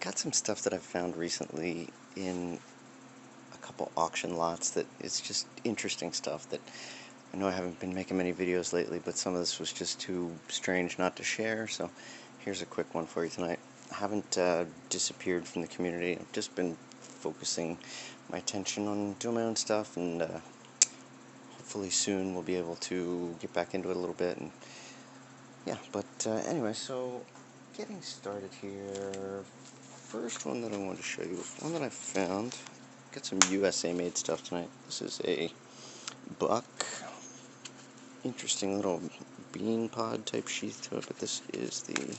Got some stuff that I've found recently in a couple auction lots that is just interesting stuff that I know I haven't been making many videos lately, but some of this was just too strange not to share, so here's a quick one for you tonight. I haven't disappeared from the community. I've just been focusing my attention on doing my own stuff, and hopefully soon we'll be able to get back into it a little bit. And yeah, but anyway, so getting started here. First one that I wanted to show you, one that I found. Got some USA made stuff tonight. This is a buck. Interesting little bean pod type sheath to it, but this is the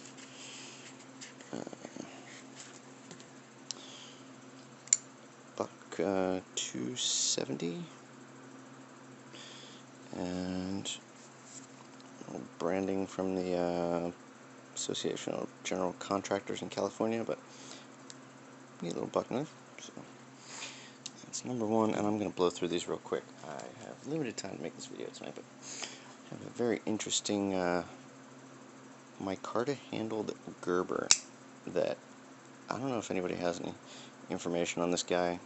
buck 270, and branding from the Association of General Contractors in California, but neat little buck knife. So that's number one, and I'm going to blow through these real quick. I have limited time to make this video tonight, but I have a very interesting micarta handled Gerber that I don't know if anybody has any information on this guy.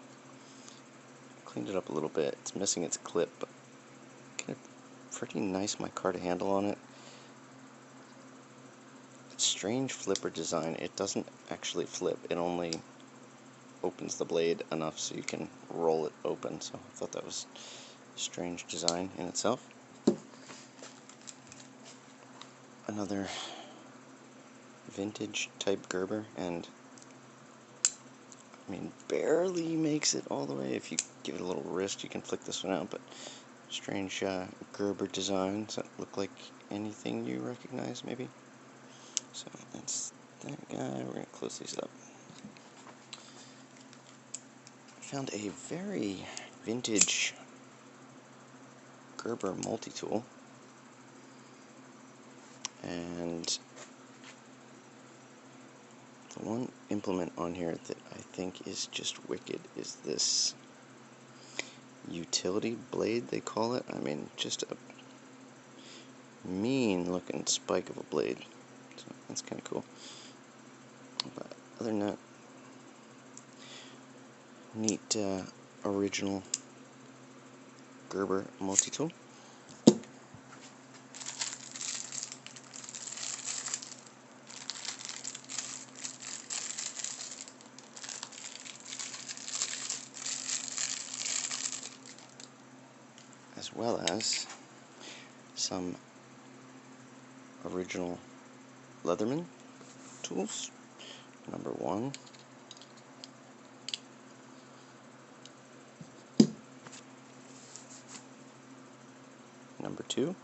Cleaned it up a little bit. It's missing its clip, but got a pretty nice micarta handle on it. Strange flipper design. It doesn't actually flip. It only opens the blade enough so you can roll it open. So I thought that was a strange design in itself. Another vintage type Gerber, and I mean barely makes it all the way. If you give it a little wrist you can flick this one out, but strange Gerber designs that look like anything you recognize maybe. So that's that guy. We're going to close these up. Found a very vintage Gerber multi-tool, and the one implement on here that I think is just wicked is this utility blade, they call it. I mean, just a mean looking spike of a blade. So that's kind of cool. But other than that, neat original Gerber multi-tool. As well as some original Leatherman tools. Number one. Number two.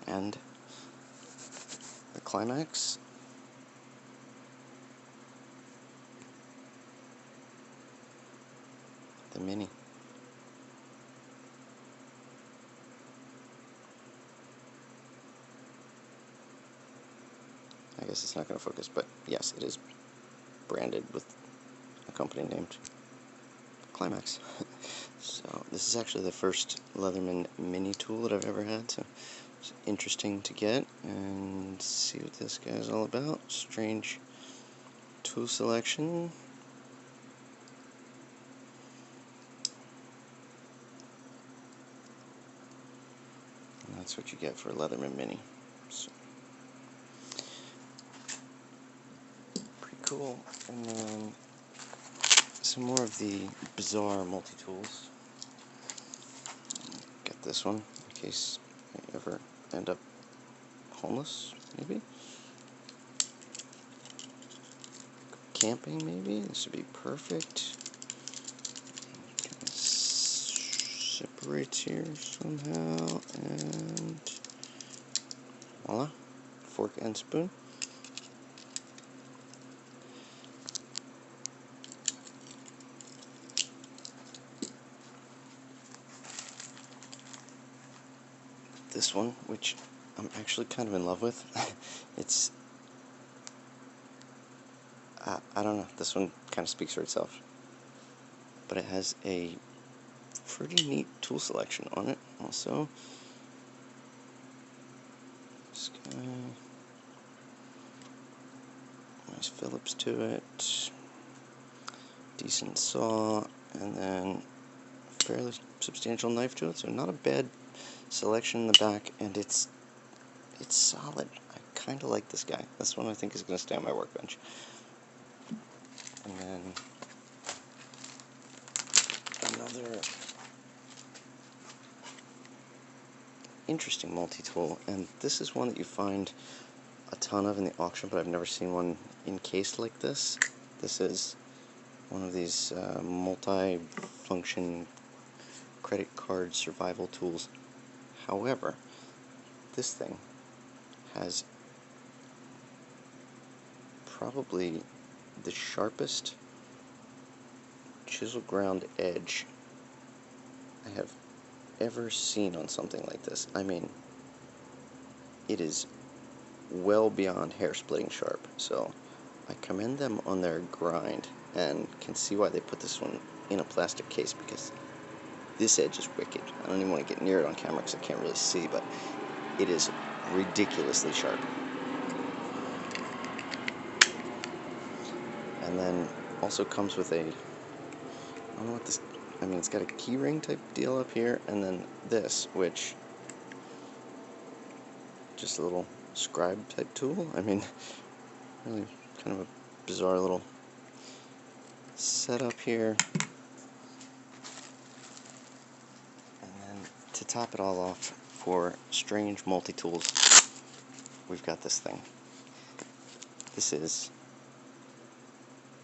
And the Climax. The Mini. I guess it's not going to focus, but yes, it is branded with a company named Climax. So this is actually the first Leatherman mini tool that I've ever had, so it's interesting to get and see what this guy is all about. Strange tool selection. And that's what you get for a Leatherman mini. So, pretty cool. And then some more of the bizarre multi-tools. Get this one in case you ever end up homeless, maybe. Camping, maybe. This would be perfect. Kind of separates here somehow, and voila, fork and spoon. This one, which I'm actually kind of in love with. It's, I don't know, this one kind of speaks for itself. But it has a pretty neat tool selection on it also. this guy. Nice Phillips to it. Decent saw, and then a fairly substantial knife to it, so not a bad selection in the back, and it's solid. I kind of like this guy. This one I think is going to stay on my workbench. And then another interesting multi-tool, and this is one that you find a ton of in the auction, but I've never seen one encased like this. This is one of these multi-function credit card survival tools. However, this thing has probably the sharpest chisel ground edge I have ever seen on something like this. I mean, it is well beyond hair splitting sharp, so I commend them on their grind and can see why they put this one in a plastic case, because this edge is wicked. I don't even want to get near it on camera because I can't really see, but it is ridiculously sharp. And then also comes with a, I don't know what this, I mean, it's got a key ring type deal up here, and then this, which, just a little scribe type tool. I mean, really kind of a bizarre little setup here. And then to top it all off, for strange multi-tools, we've got this thing. This is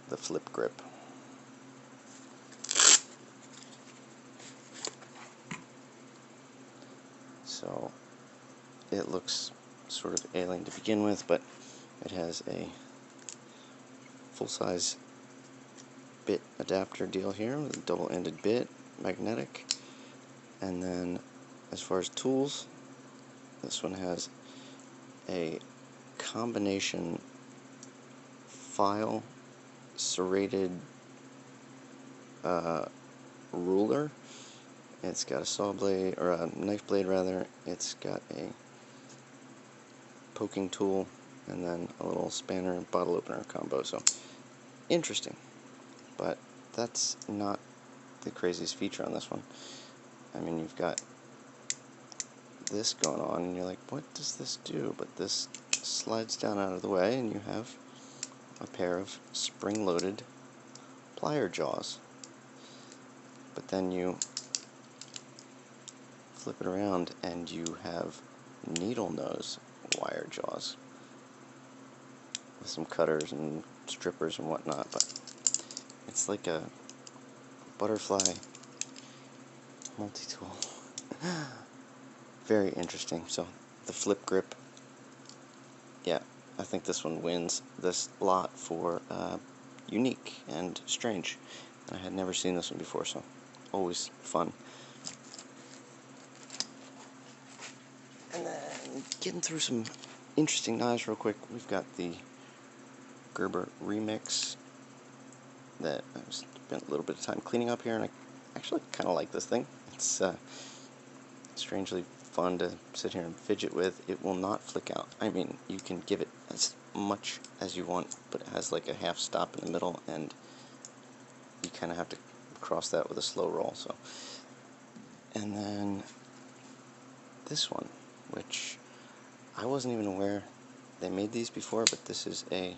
the flip grip. So it looks sort of alien to begin with, but it has a full-size bit adapter deal here with a double-ended bit, magnetic. And then as far as tools, this one has a combination file serrated ruler. It's got a saw blade, or a knife blade rather. It's got a poking tool, and then a little spanner bottle opener combo. So interesting, but that's not the craziest feature on this one. I mean, you've got this going on, and you're like, what does this do? But this slides down out of the way, and you have a pair of spring-loaded plier jaws. But then you flip it around, and you have needle nose wire jaws with some cutters and strippers and whatnot. But it's like a butterfly multi-tool. Very interesting. So the flip grip, yeah, I think this one wins this lot for unique and strange. I had never seen this one before, so always fun. And then getting through some interesting knives real quick, we've got the Gerber Remix that I've spent a little bit of time cleaning up here, and I actually kind of like this thing. It's strangely fun to sit here and fidget with. It will not flick out. I mean, you can give it as much as you want, but it has like a half stop in the middle, and you kind of have to cross that with a slow roll. So, and then this one, which I wasn't even aware they made these before, but this is a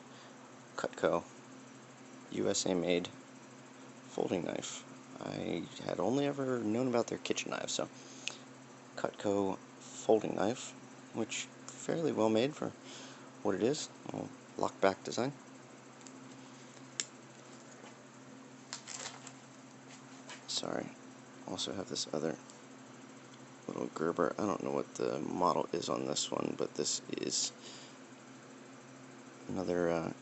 Cutco USA made folding knife. I had only ever known about their kitchen knives, so Cutco folding knife, which fairly well made for what it is. A little lock back design. Sorry. Also have this other little Gerber. I don't know what the model is on this one, but this is another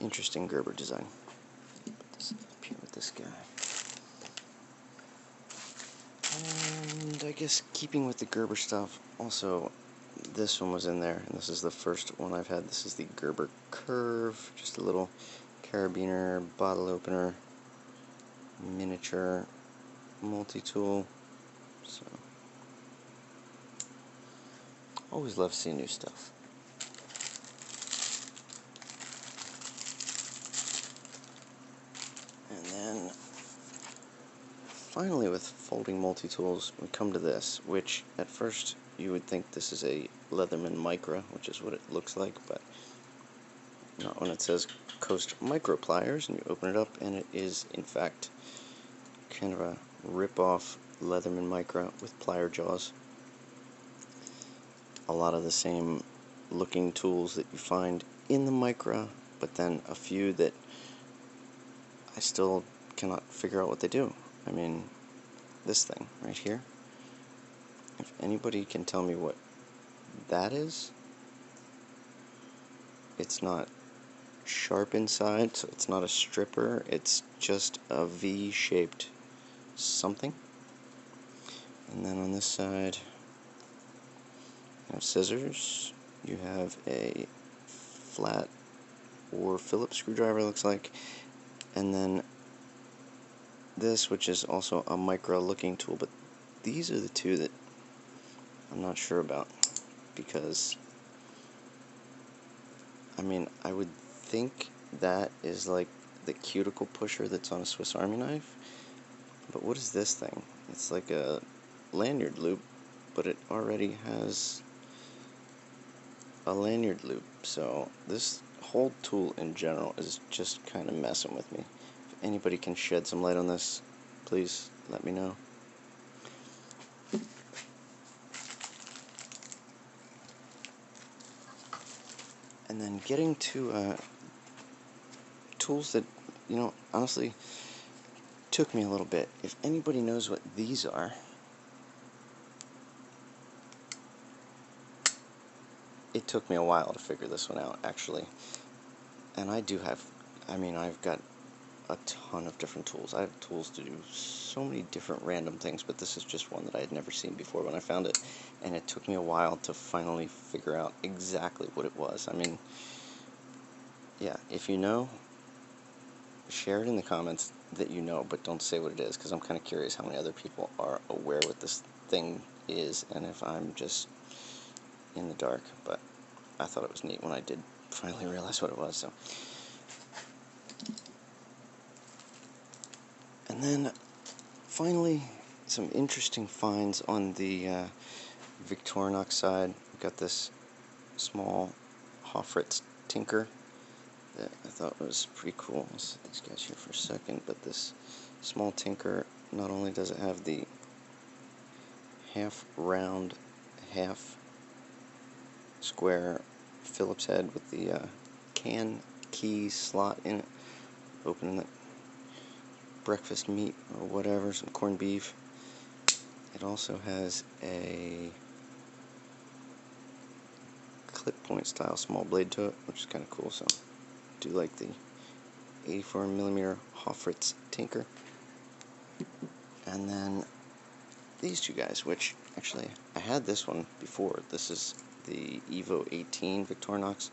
interesting Gerber design. Put this up here with this guy. And I guess keeping with the Gerber stuff, also this one was in there, and this is the first one I've had. This is the Gerber Curve, just a little carabiner, bottle opener, miniature multi-tool. So Always love seeing new stuff. And then finally, with folding multi-tools, we come to this, which at first you would think this is a Leatherman Micra, which is what it looks like, but not when it says Coast Micro-pliers, and you open it up, and it is, in fact, kind of a rip-off Leatherman Micra with plier jaws. A lot of the same looking tools that you find in the Micra, but then a few that I still cannot figure out what they do. I mean, this thing right here, if anybody can tell me what that is, it's not sharp inside, so it's not a stripper, it's just a V-shaped something. And then on this side, you have scissors, you have a flat or Phillips screwdriver, looks like, and then this, which is also a micro looking tool, but these are the two that I'm not sure about, because I mean, I would think that is like the cuticle pusher that's on a Swiss Army knife, but what is this thing? It's like a lanyard loop, but it already has a lanyard loop, so this whole tool in general is just kind of messing with me. If anybody can shed some light on this, please let me know. And then getting to tools that, honestly took me a little bit. If anybody knows what these are, it took me a while to figure this one out, actually. And I've got a ton of different tools. I have tools to do so many different random things, but this is just one that I had never seen before when I found it, and it took me a while to finally figure out exactly what it was. I mean, yeah, if you know, share it in the comments that you know, but don't say what it is, because I'm kind of curious how many other people are aware what this thing is, and if I'm just in the dark. But I thought it was neat when I did finally realize what it was. So, and then finally, some interesting finds on the Victorinox side. We've got this small Hofritz Tinker that I thought was pretty cool. Let's set these guys here for a second, but this small Tinker, not only does it have the half round, half square Phillips head with the can key slot in it, opening that breakfast meat or whatever, some corned beef. It also has a clip point style small blade to it, which is kind of cool. So I do like the 84mm Hofritz Tinker. And then these two guys, which actually I had this one before. This is the Evo 18 Victorinox,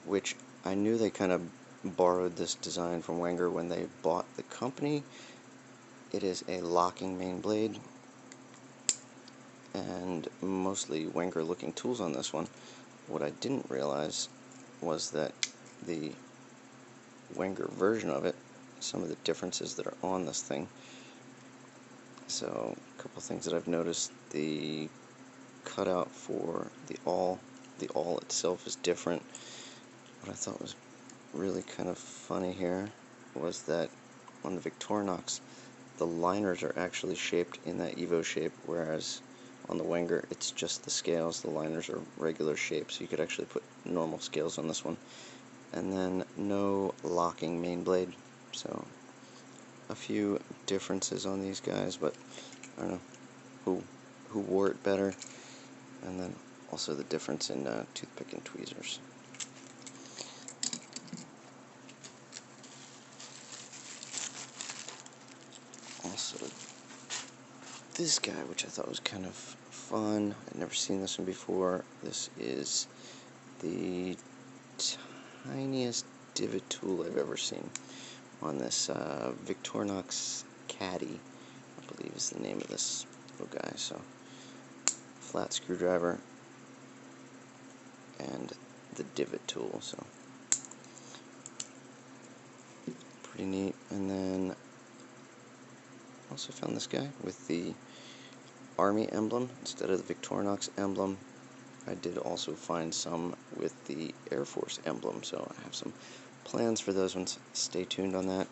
which I knew they kind of borrowed this design from Wenger when they bought the company. It is a locking main blade, and mostly Wenger looking tools on this one. What I didn't realize was that the Wenger version of it, some of the differences that are on this thing. So a couple things that I've noticed: the cutout for the awl itself is different. What I thought was really kind of funny here was that on the Victorinox, the liners are actually shaped in that Evo shape, whereas on the Wenger it's just the scales. The liners are regular shapes, so you could actually put normal scales on this one. And then no locking main blade, so a few differences on these guys, but I don't know who wore it better. And then also the difference in toothpick and tweezers. Also this guy, which I thought was kind of fun. I'd never seen this one before. This is the tiniest divot tool I've ever seen on this Victorinox Caddy, I believe is the name of this little guy. So flat screwdriver, and the divot tool. So pretty neat. And then also found this guy with the Army emblem instead of the Victorinox emblem. I did also find some with the Air Force emblem, so I have some plans for those ones. Stay tuned on that.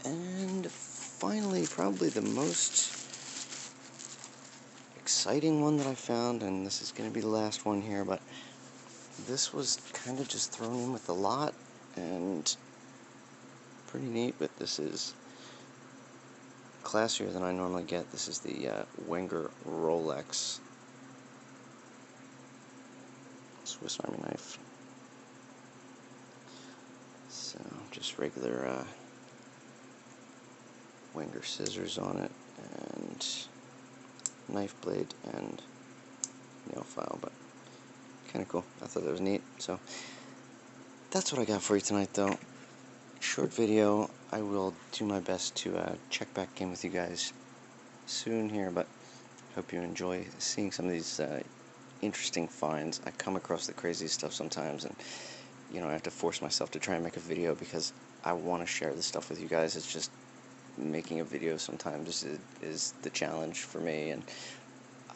And finally, probably the most exciting one that I found, and this is going to be the last one here, but this was kind of just thrown in with the lot, and pretty neat, but this is classier than I normally get. This is the Wenger Rolex Swiss Army knife. So just regular Wenger scissors on it, and knife blade and nail file, but kind of cool. I thought that was neat. So that's what I got for you tonight, though. Short video. I will do my best to check back in with you guys soon here, but hope you enjoy seeing some of these interesting finds. I come across the craziest stuff sometimes, and I have to force myself to try and make a video because I want to share this stuff with you guys. It's just making a video sometimes is the challenge for me, and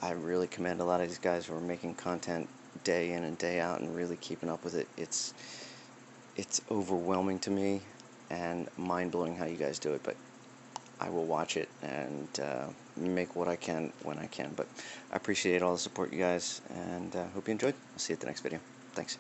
I really commend a lot of these guys who are making content day in and day out and really keeping up with it. It's overwhelming to me and mind-blowing how you guys do it, but I will watch it and make what I can when I can. But I appreciate all the support, you guys, and hope you enjoyed. I'll see you at the next video. Thanks.